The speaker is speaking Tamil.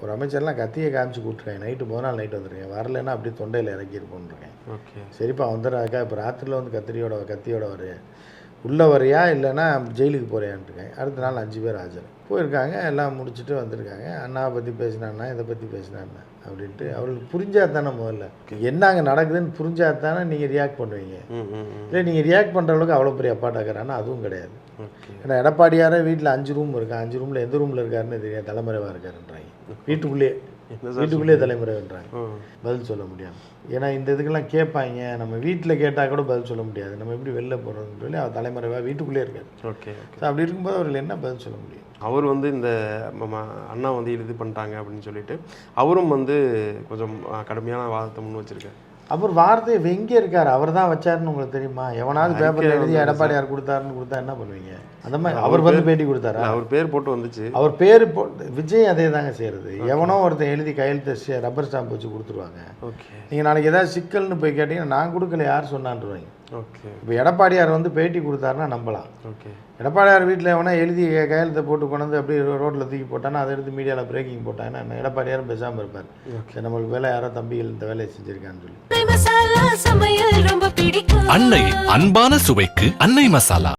ஒரு அமைச்சர்லாம் கத்தியை காமிச்சு கூப்பிட்டுருக்கேன், நைட்டு முதல் நாள் நைட்டு வந்துருக்கேன், வரலைன்னா அப்படியே தொண்டையில் இறக்கியிருப்போன்ருக்கேன். ஓகே. சரிப்பா வந்துடுறாக்கா, இப்போ ராத்திரியில் வந்து கத்தியோட வரையா, உள்ளே வரையா இல்லைன்னா ஜெயிலுக்கு போறியான்ட்டுருக்கேன். அடுத்த நாள் 5 பேர் ஆஜர் போயிருக்காங்க, எல்லாம் முடிச்சுட்டு வந்திருக்காங்க. அண்ணாவை பற்றி பேசினான்னா இதை பற்றி பேசினான்னா அப்படின்ட்டு அவங்களுக்கு புரிஞ்சா தானே முதல்ல என்ன அங்கே நடக்குதுன்னு புரிஞ்சா தானே நீங்கள் ரியாக்ட் பண்ணுவீங்க. இல்லை நீங்கள் ரியாக்ட் பண்ணுற அளவுக்கு அவ்வளோ பெரிய அப்பாட்டாக்கிறான்னா அதுவும் கிடையாது. ஏன்னா எடப்பாடியாரே வீட்டில் 5 ரூம் இருக்கா, 5 ரூமில் எந்த ரூமில் இருக்காருன்னு தெரியாது, தலைமறைவாக இருக்காருன்றாங்க. வீட்டுக்குள்ளேயே தலைமறைவுன்றாங்க. பதில் சொல்ல முடியாது. ஏன்னா இந்த இதுக்கெல்லாம் கேட்பாங்க, நம்ம வீட்டில் கேட்டால் கூட பதில் சொல்ல முடியாது, நம்ம எப்படி வெளில போகிறோம்னு சொல்லி அவர் தலைமறைவாக வீட்டுக்குள்ளே இருக்காரு. ஓகே. அப்படி இருக்கும்போது அவர்கள் என்ன பதில் சொல்ல முடியும்? அவர் வந்து இந்த அண்ணா வந்து இது பண்ணிட்டாங்க அப்படின்னு சொல்லிட்டு அவரும் வந்து கொஞ்சம் கடுமையான வாதத்தை முன் வச்சிருக்காரு. அவர் வார்த்தை எங்கே இருக்கார்? அவர் தான் வச்சாருன்னு உங்களுக்கு தெரியுமா? எவனாவது பேப்பரில் எழுதி எடப்பாடியார் கொடுத்தாருன்னு கொடுத்தா என்ன பண்ணுவீங்க? அந்த மாதிரி அவர் வந்து பேட்டி கொடுத்தாரா? அவர் பேர் போட்டு வந்துச்சு. அவர் பேர் விஜய் அதே தாங்க செய்கிறது. எவனோ ஒருத்தன் எழுதி கையெழுத்து ரப்பர் ஸ்டாம்ப் வச்சு கொடுத்துருவாங்க. ஓகே. நீங்கள் நாளைக்கு ஏதாவது சிக்கல்னு போய் கேட்டிங்கன்னா நான் கொடுக்கல, யார் சொன்னான்ருவாங்க. ஓகே. இப்போ எடப்பாடியார் வந்து பேட்டி கொடுத்தாருன்னா நம்பலாம். ஓகே. எடப்பாடியார் வீட்டில் எவனா எழுதி கையெழுத்தை போட்டு கொண்டு அப்படியே ரோட்டில் தூக்கி போட்டான்னா அதை எடுத்து மீடியாவில் பிரேக்கிங் போட்டாங்கன்னா எடப்பாடியாரும் பேசாமல் இருப்பார். சரி, நம்மளுக்கு வேலை யாரோ தம்பிகள் இந்த வேலையை செஞ்சுருக்கான்னு சொல்லி. அன்னையின் அன்பான சுவைக்கு அன்னை மசாலா.